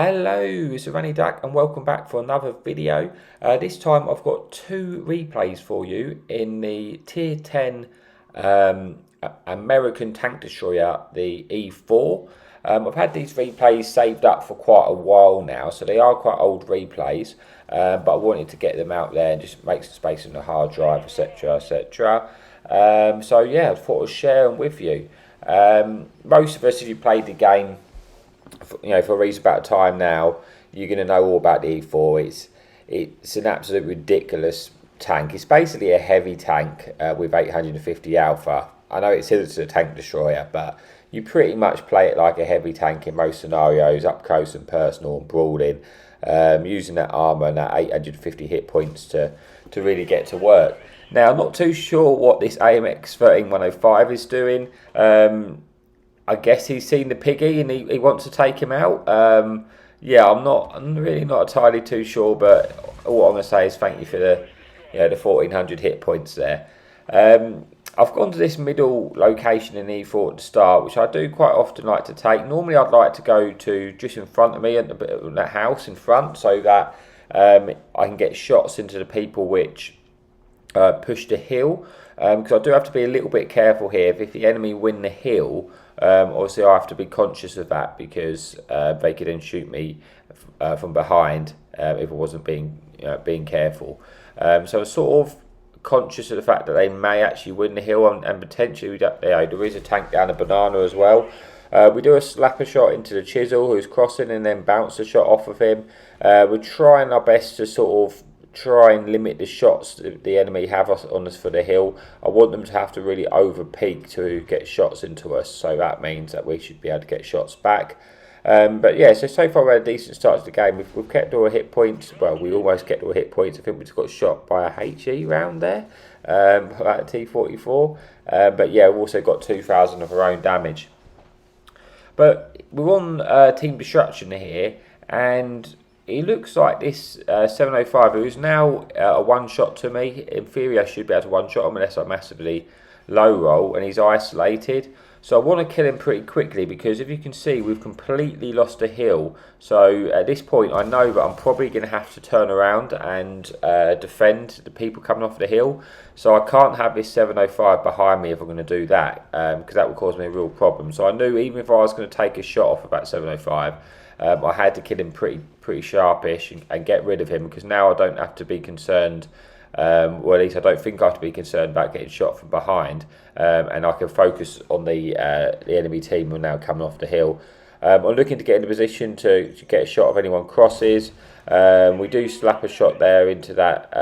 Hello, it's Runny Duck and welcome back for another video. This time I've got two replays for you in the Tier 10 American tank destroyer, the E4. I've had these replays saved up for quite a while now, so they are quite old replays, but I wanted to get them out there and just make some space on the hard drive, etc, etc. So yeah, I thought I'd share them with you. Most of us, if you played the game, for a reasonable amount of time now, you're going to know all about the E4. It's an absolute ridiculous tank. It's basically a heavy tank with 850 alpha. I know it says it's a tank destroyer, but you pretty much play it like a heavy tank in most scenarios, up close and personal and brawling, using that armour and that 850 hit points to really get to work. Now, I'm not too sure what this AMX 13105 is doing. I guess he's seen the piggy and he wants to take him out. Yeah, I'm really not entirely too sure, but all I'm going to say is thank you for the 1400 hit points there. I've gone to this middle location in E4 at the start, which I do quite often like to take. Normally I'd like to go to just in front of me at the house in front, so that I can get shots into the people which push the hill. Because I do have to be a little bit careful here. If the enemy win the hill, obviously I have to be conscious of that, because they could then shoot me from behind if I wasn't being careful. So I'm sort of conscious of the fact that they may actually win the hill, and potentially there is a tank down a banana as well. We do a slapper shot into the chisel who's crossing, and then bounce a shot off of him. We're trying our best to sort of try and limit the shots that the enemy have on us for the hill. I want them to have to really over peak to get shots into us, so that means that we should be able to get shots back. But yeah, so far we had a decent start to the game. We've kept all our hit points. Well, we almost kept all our hit points. I think we just got shot by a HE round there, about a T44. But yeah, we've also got 2,000 of our own damage. But we're on Team Destruction here, and it looks like this 705, who is now a one-shot to me. In theory, I should be able to one-shot him unless I massively low roll, and he's isolated. So I want to kill him pretty quickly, because if you can see, we've completely lost a hill. So at this point, I know that I'm probably going to have to turn around and defend the people coming off the hill. So I can't have this 705 behind me if I'm going to do that, because that would cause me a real problem. So I knew even if I was going to take a shot off of that 705, I had to kill him pretty sharpish and get rid of him, because now I don't have to be concerned, or at least I don't think I have to be concerned about getting shot from behind, and I can focus on the enemy team who are now coming off the hill. I'm looking to get in a position to get a shot of anyone crosses. We do slap a shot there into that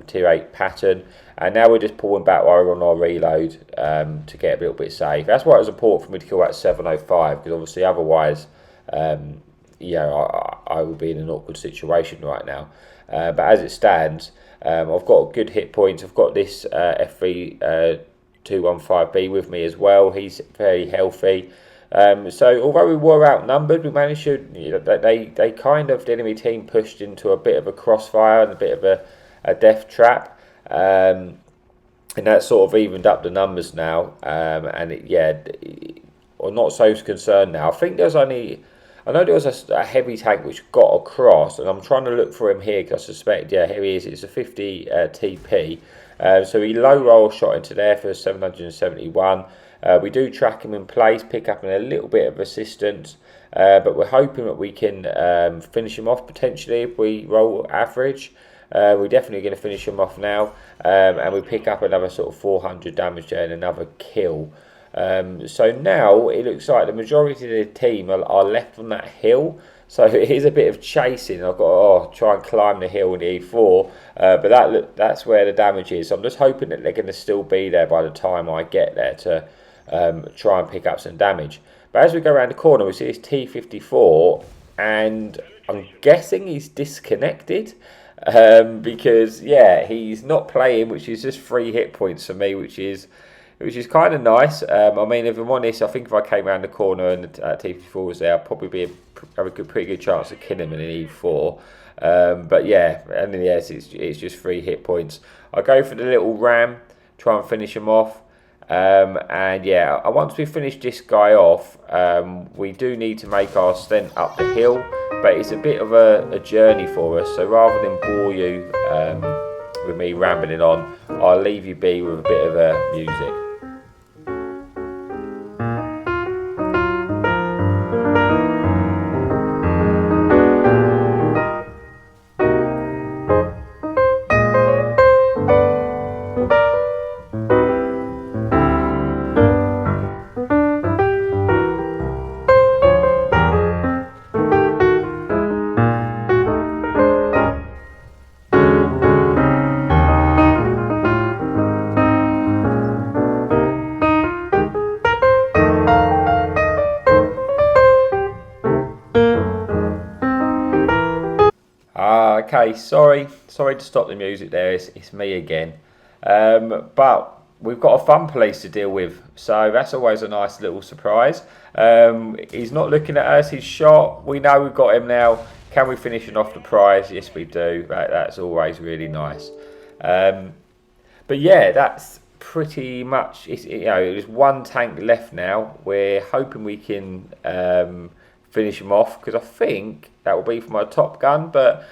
tier 8 pattern, and now we're just pulling back while we're on our reload to get a little bit safe. That's why it was important for me to kill that 705, because obviously otherwise I would be in an awkward situation right now. But as it stands, I've got good hit points. I've got this F3 215B with me as well. He's very healthy. So although we were outnumbered, we managed to, they kind of, the enemy team pushed into a bit of a crossfire and a bit of a death trap. And that sort of evened up the numbers now. I'm not so concerned now. I think I know there was a heavy tank which got across, and I'm trying to look for him here because I suspect, yeah, here he is. It's a 50 TP. So he low roll shot into there for 771. We do track him in place, pick up a little bit of assistance, but we're hoping that we can finish him off potentially if we roll average. We're definitely going to finish him off now, and we pick up another sort of 400 damage there and another kill. So now it looks like the majority of the team are left on that hill, so it is a bit of chasing. I've got to try and climb the hill in the E4, but that's where the damage is. So I'm just hoping that they're going to still be there by the time I get there to try and pick up some damage. But as we go around the corner, we see this T54, and I'm guessing he's disconnected, because yeah, he's not playing, which is just 3 hit points for me, which is kind of nice. I mean, if I'm honest, I think if I came around the corner and the T54 was there, I'd probably have a pretty good chance of killing him in an E4. But yeah, and then yes, it's just 3 hit points. I go for the little ram, try and finish him off. And yeah, once we finish this guy off, we do need to make our stint up the hill. but it's a bit of a journey for us. So rather than bore you with me rambling on, I'll leave you be with a bit of music. Okay, sorry to stop the music there, it's me again. But we've got a fun police to deal with, so that's always a nice little surprise. He's not looking at us, he's shot, we know we've got him now. Can we finish him off the prize? Yes we do, that's always really nice. But yeah, that's pretty much, there's one tank left now. We're hoping we can finish him off, because I think that will be for my Top Gun, but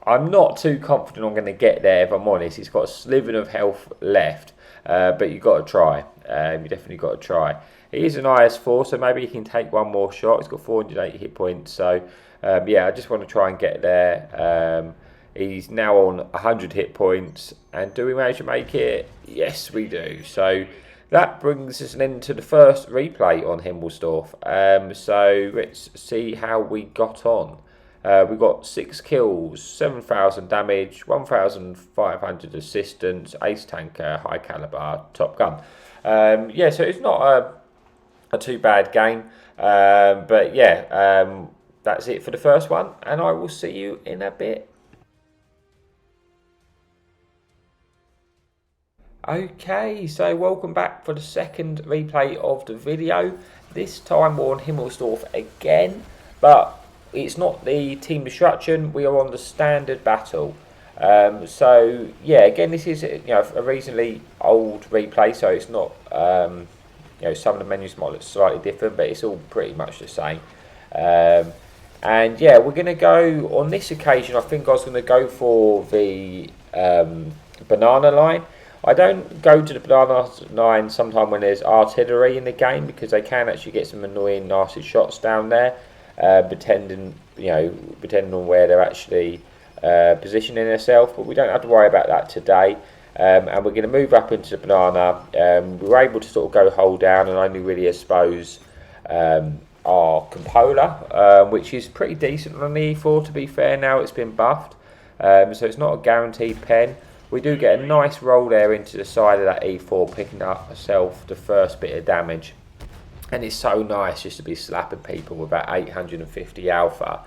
I'm not too confident I'm going to get there, if I'm honest. He's got a sliver of health left, but you've got to try. You definitely got to try. He is an IS-4, so maybe he can take one more shot. He's got 480 hit points, so yeah, I just want to try and get there. He's now on 100 hit points, and do we manage to make it? Yes, we do. So that brings us an end to the first replay on Himmelsdorf. So let's see how we got on. We got 6 kills, 7,000 damage, 1,500 assistance, ace tanker, high caliber, Top Gun. Yeah, so it's not a too bad game, but yeah, that's it for the first one, and I will see you in a bit. Okay, so welcome back for the second replay of the video. This time we're on Himmelsdorf again, but it's not the team destruction, we are on the standard battle. So yeah, again, this is a reasonably old replay, so it's not some of the menus might look slightly different, but it's all pretty much the same. And yeah, we're going to go on this occasion. I think I was going to go for the banana line. I don't go to the banana line sometime when there's artillery in the game, because they can actually get some annoying, nasty shots down there. Pretending on where they're actually positioning themselves, but we don't have to worry about that today. And we're going to move up into the banana. We were able to sort of go hold down and only really expose our Compola, which is pretty decent on the E4, to be fair. Now it's been buffed, so it's not a guaranteed pen. We do get a nice roll there into the side of that E4, picking up ourselves the first bit of damage. And it's so nice just to be slapping people with that 850 alpha.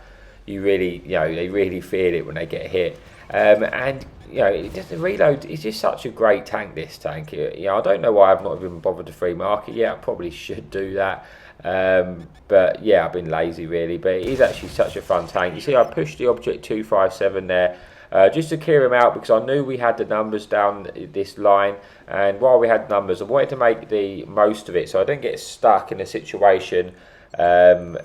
You really, they really feel it when they get hit. And it doesn't reload. It's just such a great tank, this tank. I don't know why I've not even bothered to free market yet. I probably should do that. But yeah, I've been lazy really. But it is actually such a fun tank. You see, I pushed the object 257 there. Just to clear him out, because I knew we had the numbers down this line, and while we had numbers, I wanted to make the most of it, so I didn't get stuck in a situation, for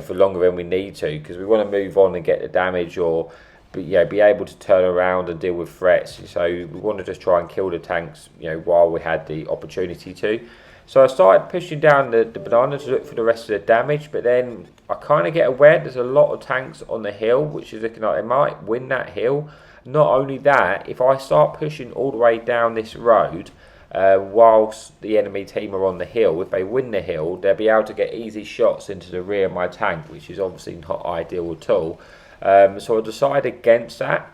longer than we need to, because we want to move on and get the damage, or be able to turn around and deal with threats. So we want to just try and kill the tanks, while we had the opportunity to. So I started pushing down the banana to look for the rest of the damage, but then I kind of get aware there's a lot of tanks on the hill, which is looking like they might win that hill. Not only that, if I start pushing all the way down this road, whilst the enemy team are on the hill, if they win the hill, they'll be able to get easy shots into the rear of my tank, which is obviously not ideal at all. So I decided against that.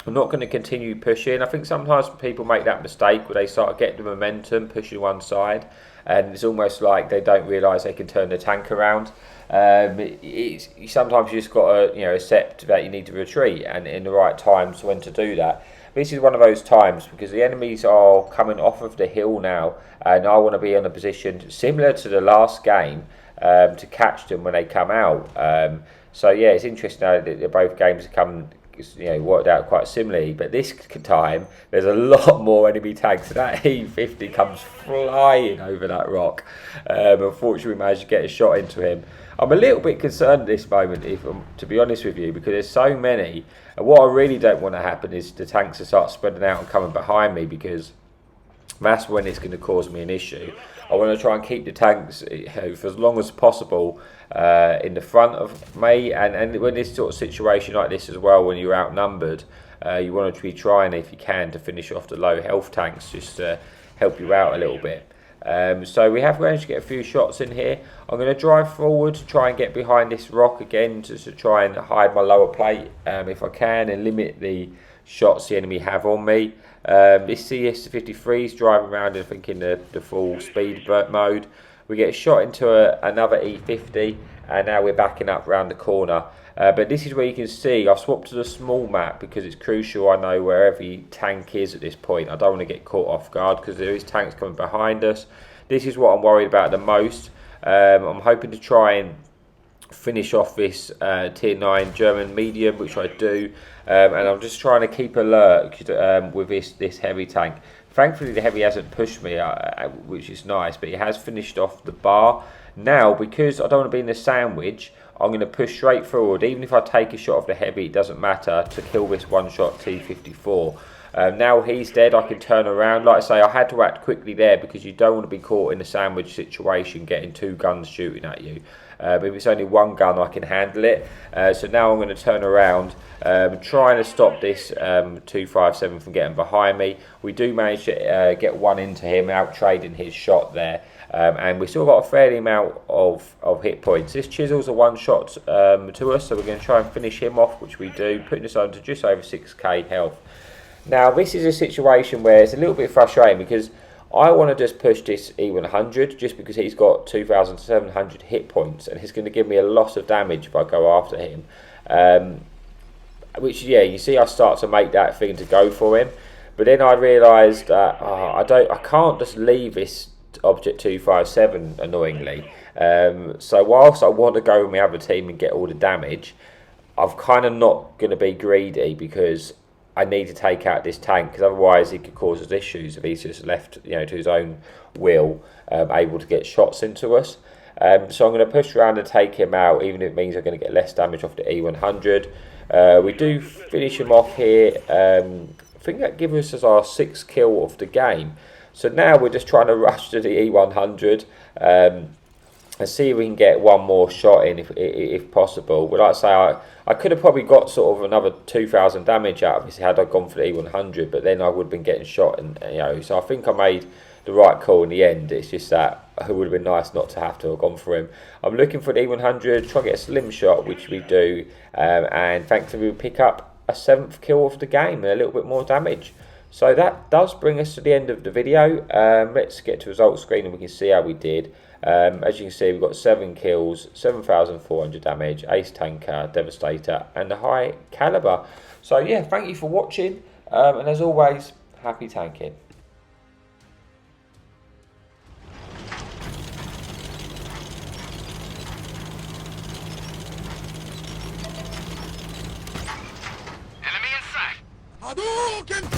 I'm not going to continue pushing. I think sometimes people make that mistake where they start getting the momentum, pushing one side, and it's almost like they don't realise they can turn the tank around. Sometimes you just got to accept that you need to retreat, and in the right times when to do that. This is one of those times, because the enemies are coming off of the hill now, and I want to be in a position similar to the last game to catch them when they come out. So yeah, it's interesting now that both games are worked out quite similarly, but this time there's a lot more enemy tanks. So that E50 comes flying over that rock. Unfortunately, we managed to get a shot into him. I'm a little bit concerned at this moment, to be honest with you, because there's so many. And what I really don't want to happen is the tanks to start spreading out and coming behind me, because that's when it's going to cause me an issue. I want to try and keep the tanks for as long as possible in the front of me, and when this sort of situation like this as well, when you're outnumbered, you want to be trying, if you can, to finish off the low health tanks, just to help you out a little bit. So we have managed to get a few shots in here. I'm going to drive forward to try and get behind this rock again, just to try and hide my lower plate if I can, and limit the shots the enemy have on me. This CS53 is driving around, I think, in the full speed mode. We get shot into another E50, and now we're backing up around the corner. But this is where you can see I've swapped to the small map, because it's crucial I know where every tank is at this point. I don't want to get caught off guard, because there is tanks coming behind us. This is what I'm worried about the most. I'm hoping to try and finish off this tier 9 German medium, which I do, and I'm just trying to keep alert with this heavy tank. Thankfully the heavy hasn't pushed me, which is nice, but it has finished off the bar. Now, because I don't want to be in the sandwich, I'm going to push straight forward. Even if I take a shot of the heavy, it doesn't matter, to kill this one-shot T54. Now he's dead, I can turn around. Like I say, I had to act quickly there, because you don't want to be caught in a sandwich situation, getting two guns shooting at you. If it's only one gun, I can handle it. So now I'm going to turn around, trying to stop this 257 from getting behind me. We do manage to get one into him, out trading his shot there. And we still got a fair amount of hit points. This chisel's a one shot to us, so we're going to try and finish him off, which we do, putting us on to just over 6k health. Now, this is a situation where it's a little bit frustrating, because I want to just push this E100 just because he's got 2,700 hit points, and he's going to give me a lot of damage if I go after him. Which, yeah, you see I start to make that thing to go for him. But then I realised that I can't just leave this Object 257, annoyingly. So whilst I want to go with my other team and get all the damage, I'm kind of not going to be greedy, because I need to take out this tank, because otherwise he could cause us issues if he's just left, to his own will, able to get shots into us. So I'm going to push around and take him out, even if it means I'm going to get less damage off the E100. We do finish him off here. I think that gives us our 6th kill of the game. So now we're just trying to rush to the E100 and see if we can get one more shot in if possible. But like I say, I could have probably got sort of another 2,000 damage out of this had I gone for the E100, but then I would have been getting shot, and so I think I made the right call in the end. It's just that it would have been nice not to have to have gone for him. I'm looking for the E100, try and get a slim shot, which we do, and thankfully we pick up a 7th kill of the game and a little bit more damage. So that does bring us to the end of the video. Let's get to results screen and we can see how we did. As you can see, we've got 7 kills, 7,400 damage, ace tanker, devastator, and a high caliber. So yeah, thank you for watching, and as always, happy tanking. Enemy in sight. Hadouken!